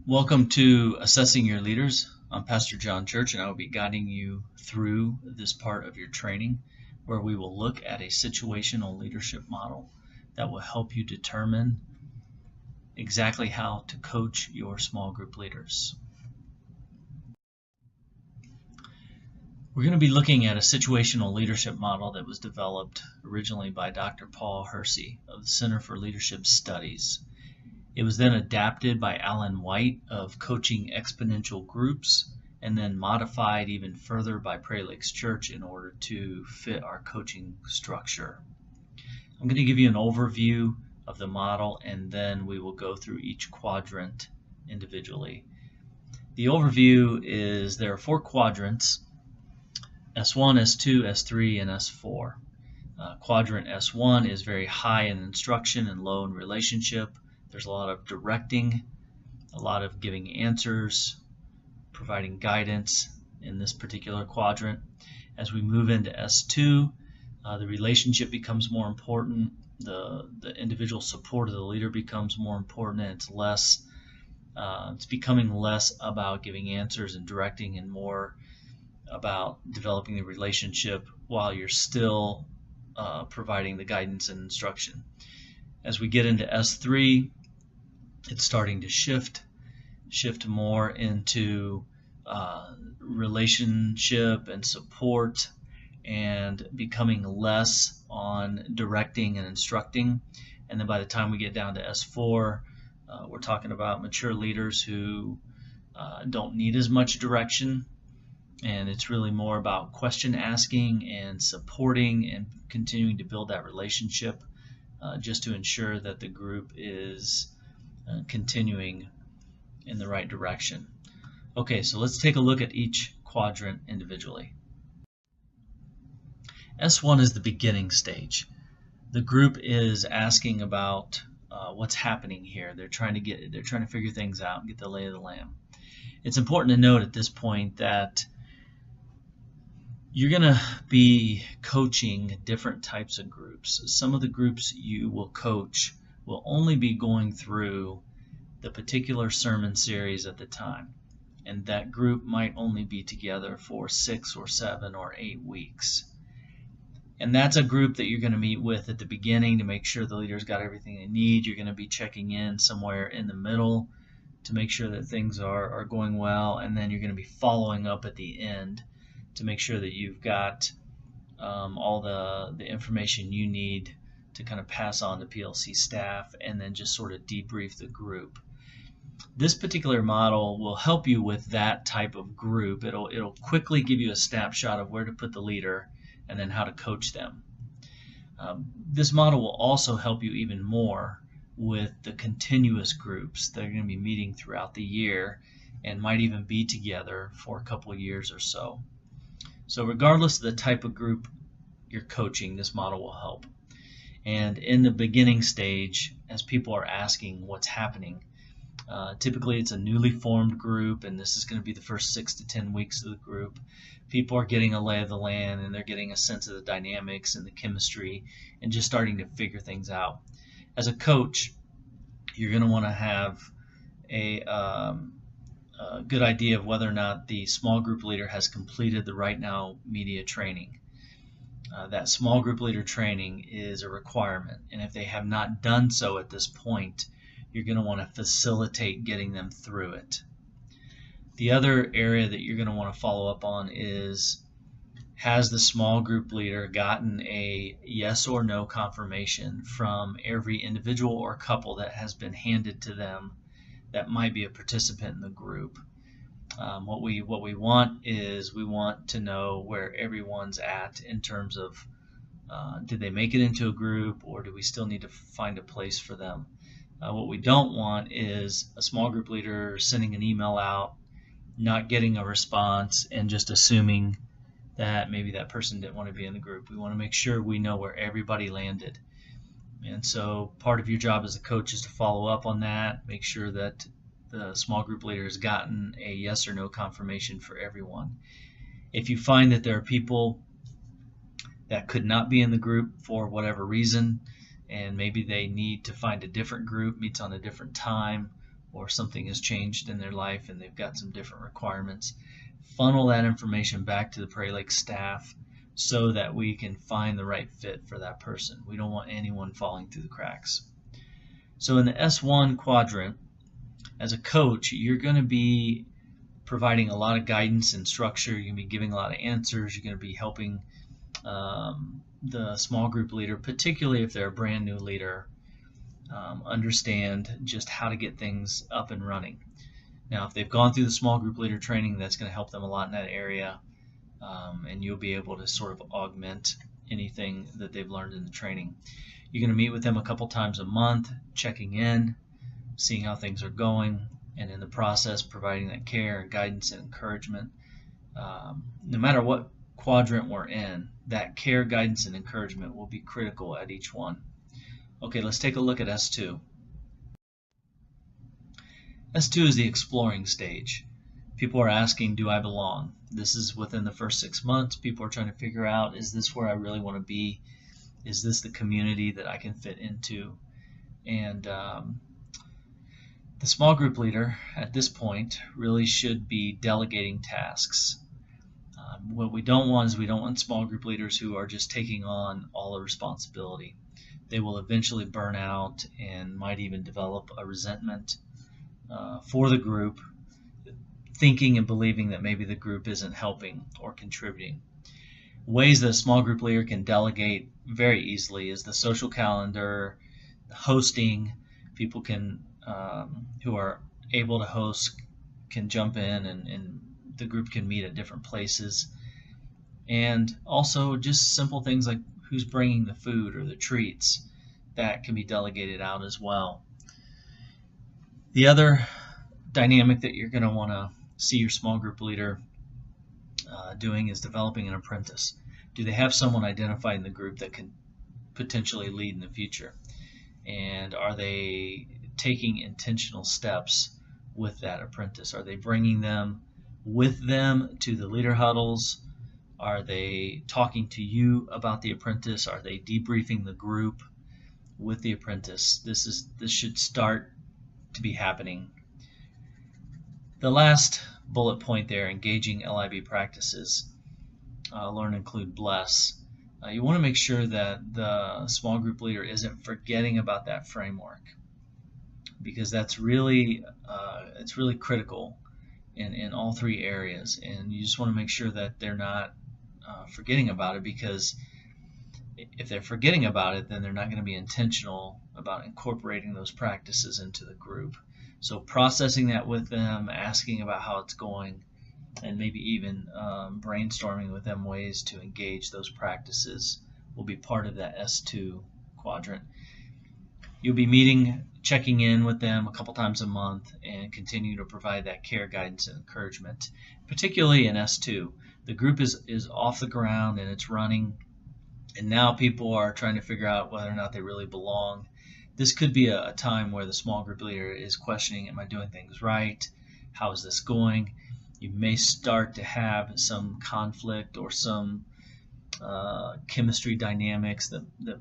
Welcome to Assessing Your Leaders. I'm Pastor John Church, and I will be guiding you through this part of your training where we will look at a situational leadership model that will help you determine exactly how to coach your small group leaders. We're going to be looking at a situational leadership model that was developed originally by Dr. Paul Hersey of the Center for Leadership Studies. It was then adapted by Alan White of Coaching Exponential Groups, and then modified even further by Prairie Lakes Church in order to fit our coaching structure. I'm going to give you an overview of the model, and then we will go through each quadrant individually. The overview is there are 4 quadrants: S1, S2, S3, and S4. Quadrant S1 is very high in instruction and low in relationship. There's a lot of directing, a lot of giving answers, providing guidance in this particular quadrant. As we move into S2, the relationship becomes more important. The individual support of the leader becomes more important, and it's becoming less about giving answers and directing and more about developing the relationship while you're still providing the guidance and instruction. As we get into S3, it's starting to shift more into relationship and support, and becoming less on directing and instructing. And then by the time we get down to S4, we're talking about mature leaders who don't need as much direction, and it's really more about question asking and supporting and continuing to build that relationship just to ensure that the group is continuing in the right direction. Okay, so let's take a look at each quadrant individually. S1 is the beginning stage. The group is asking about what's happening here. They're trying to figure things out and get the lay of the land. It's important to note at this point that you're going to be coaching different types of groups. Some of the groups you will coach will only be going through the particular sermon series at the time, and that group might only be together for 6 or 7 or 8 weeks. And that's a group that you're going to meet with at the beginning to make sure the leader's got everything they need. You're going to be checking in somewhere in the middle to make sure that things are going well, and then you're going to be following up at the end to make sure that you've got all the information you need to kind of pass on to PLC staff, and then just sort of debrief the group. This particular model will help you with that type of group. It'll quickly give you a snapshot of where to put the leader and then how to coach them. This model will also help you even more with the continuous groups that are going to be meeting throughout the year and might even be together for a couple of years or so. So regardless of the type of group you're coaching, this model will help. And in the beginning stage, as people are asking what's happening, typically it's a newly formed group, and this is going to be the first 6 to 10 weeks of the group. People are getting a lay of the land, and they're getting a sense of the dynamics and the chemistry and just starting to figure things out. As a coach, you're going to want to have a good idea of whether or not the small group leader has completed the Right Now media training. That small group leader training is a requirement, and if they have not done so at this point, you're going to want to facilitate getting them through it. The other area that you're going to want to follow up on is, has the small group leader gotten a yes or no confirmation from every individual or couple that has been handed to them that might be a participant in the group? What we want is, we want to know where everyone's at in terms of did they make it into a group, or do we still need to find a place for them? What we don't want is a small group leader sending an email out, not getting a response, and just assuming that maybe that person didn't want to be in the group. We want to make sure we know where everybody landed. And so part of your job as a coach is to follow up on that, make sure that the small group leader has gotten a yes or no confirmation for everyone. If you find that there are people that could not be in the group for whatever reason, and maybe they need to find a different group, meets on a different time, or something has changed in their life and they've got some different requirements, funnel that information back to the Prairie Lake staff so that we can find the right fit for that person. We don't want anyone falling through the cracks. So in the S1 quadrant, as a coach, you're going to be providing a lot of guidance and structure. You're going to be giving a lot of answers. You're going to be helping the small group leader, particularly if they're a brand new leader, understand just how to get things up and running. Now, if they've gone through the small group leader training, that's going to help them a lot in that area, and you'll be able to sort of augment anything that they've learned in the training. You're going to meet with them a couple times a month, checking in, seeing how things are going, and in the process providing that care, guidance, and encouragement. No matter what quadrant we're in, that care, guidance, and encouragement will be critical at each one. Okay, let's take a look at S2. S2 is the exploring stage. People are asking, do I belong? This is within the first 6 months. People are trying to figure out, is this where I really want to be? Is this the community that I can fit into? And the small group leader at this point really should be delegating tasks. What we don't want is we don't want small group leaders who are just taking on all the responsibility. They will eventually burn out and might even develop a resentment for the group, thinking and believing that maybe the group isn't helping or contributing. Ways that a small group leader can delegate very easily is the social calendar, hosting. People can who are able to host can jump in, and the group can meet at different places. And also just simple things like who's bringing the food or the treats, that can be delegated out as well. The other dynamic that you're going to want to see your small group leader doing is developing an apprentice. Do they have someone identified in the group that can potentially lead in the future? And are they taking intentional steps with that apprentice? Are they bringing them with them to the leader huddles? Are they talking to you about the apprentice? Are they debriefing the group with the apprentice? This should start to be happening. The last bullet point there, engaging LIB practices, learn, include, bless. You want to make sure that the small group leader isn't forgetting about that framework, because that's really it's really critical in all three areas, and you just want to make sure that they're not forgetting about it, because if they're forgetting about it, then they're not going to be intentional about incorporating those practices into the group. So processing that with them, asking about how it's going, and maybe even brainstorming with them ways to engage those practices will be part of that S2 quadrant. You'll be meeting, checking in with them a couple times a month, and continue to provide that care, guidance, and encouragement. Particularly in S2, the group is off the ground and it's running, and now people are trying to figure out whether or not they really belong. This could be a time where the small group leader is questioning, am I doing things right? How is this going? You may start to have some conflict or some chemistry dynamics that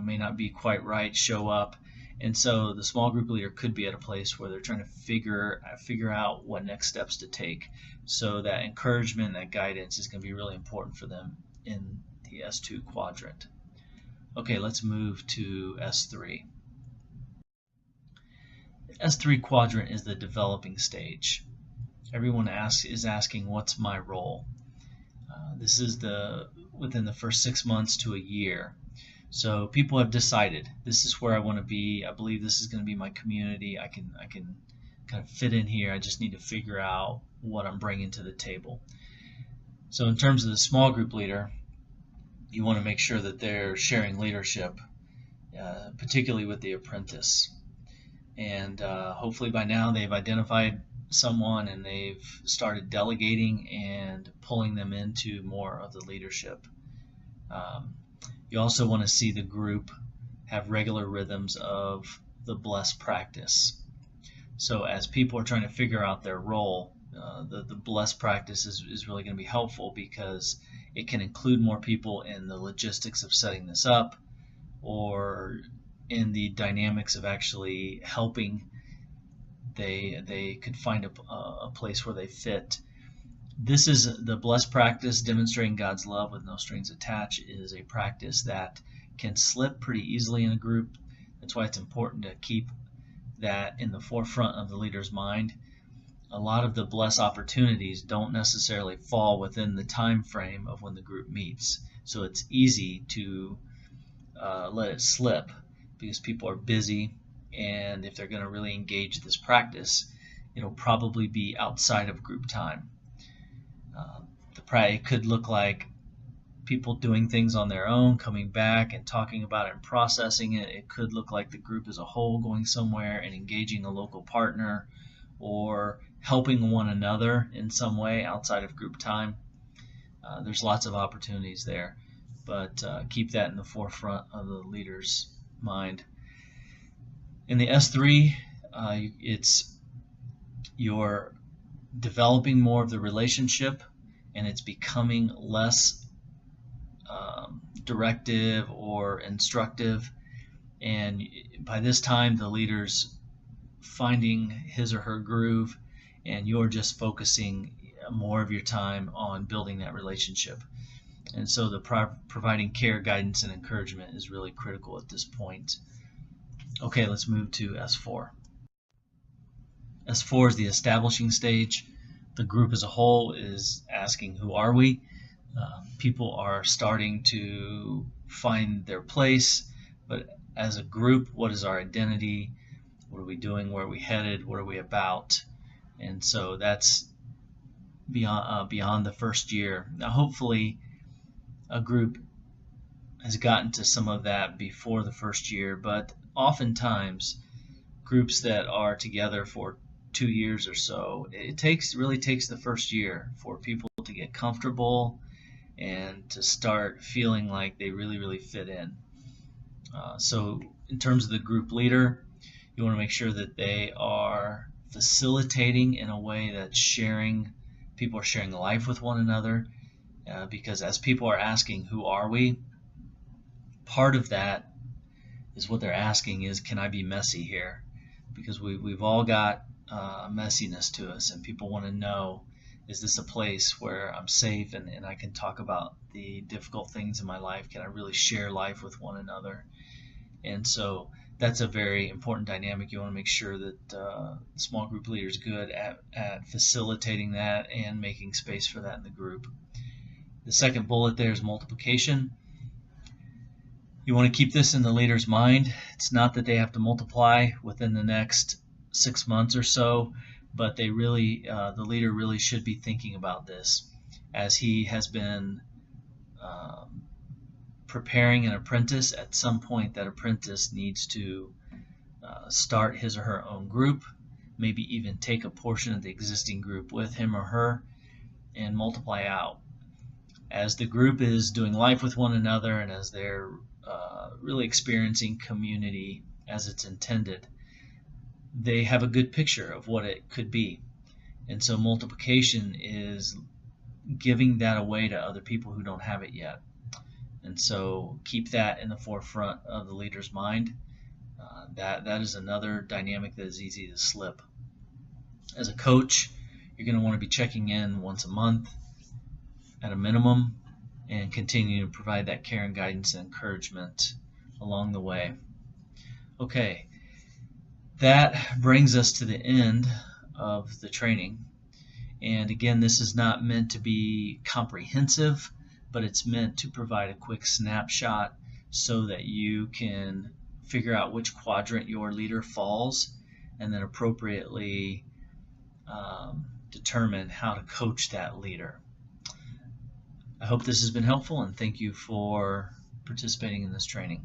may not be quite right show up, and so the small group leader could be at a place where they're trying to figure out what next steps to take. So that encouragement, that guidance is going to be really important for them in the S2 quadrant. Okay, let's move to S3. The S3 quadrant is the developing stage. Everyone is asking, what's my role? This is within the first 6 months to a year. So people have decided, this is where I want to be. I believe this is going to be my community. I can kind of fit in here. I just need to figure out what I'm bringing to the table. So in terms of the small group leader, you want to make sure that they're sharing leadership, particularly with the apprentice. And hopefully by now they've identified someone and they've started delegating and pulling them into more of the leadership. You also want to see the group have regular rhythms of the bless practice. So as people are trying to figure out their role, the bless practice is really going to be helpful, because it can include more people in the logistics of setting this up, or in the dynamics of actually helping they could find a place where they fit. This is the blessed practice. Demonstrating God's love with no strings attached is a practice that can slip pretty easily in a group. That's why it's important to keep that in the forefront of the leader's mind. A lot of the blessed opportunities don't necessarily fall within the time frame of when the group meets. So it's easy to let it slip because people are busy, and if they're going to really engage this practice, it'll probably be outside of group time. It could look like people doing things on their own, coming back and talking about it and processing it. It could look like the group as a whole going somewhere and engaging a local partner or helping one another in some way outside of group time. There's lots of opportunities there, but keep that in the forefront of the leader's mind. In the S3, it's you're developing more of the relationship, and it's becoming less directive or instructive. And by this time, the leader's finding his or her groove, and you're just focusing more of your time on building that relationship. And so the providing care, guidance, and encouragement is really critical at this point. Okay, let's move to S4. S4 is the establishing stage. The group as a whole is asking, who are we? People are starting to find their place, but as a group, what is our identity? What are we doing? Where are we headed? What are we about? And so that's beyond the first year. Now, hopefully, a group has gotten to some of that before the first year, but oftentimes, groups that are together for 2 years or so, it really takes the first year for people to get comfortable and to start feeling like they really fit in. So in terms of the group leader, you want to make sure that they are facilitating in a way that people are sharing life with one another, because as people are asking, who are we? Part of that is what they're asking is, can I be messy here? Because we've all got messiness to us, and people want to know, is this a place where I'm safe and I can talk about the difficult things in my life? Can I really share life with one another? And so that's a very important dynamic. You want to make sure that the small group leader is good at facilitating that and making space for that in the group. The second bullet there is multiplication. You want to keep this in the leader's mind. It's not that they have to multiply within the next 6 months or so, but the leader really should be thinking about this as he has been preparing an apprentice. At some point, that apprentice needs to start his or her own group, maybe even take a portion of the existing group with him or her and multiply out. As the group is doing life with one another and as they're really experiencing community as it's intended, they have a good picture of what it could be. And so multiplication is giving that away to other people who don't have it yet. And so keep that in the forefront of the leader's mind. That is another dynamic that is easy to slip. As a coach, you're going to want to be checking in once a month at a minimum and continue to provide that care and guidance and encouragement along the way. Okay, that brings us to the end of the training. And again, this is not meant to be comprehensive, but it's meant to provide a quick snapshot so that you can figure out which quadrant your leader falls and then appropriately determine how to coach that leader. I hope this has been helpful, and thank you for participating in this training.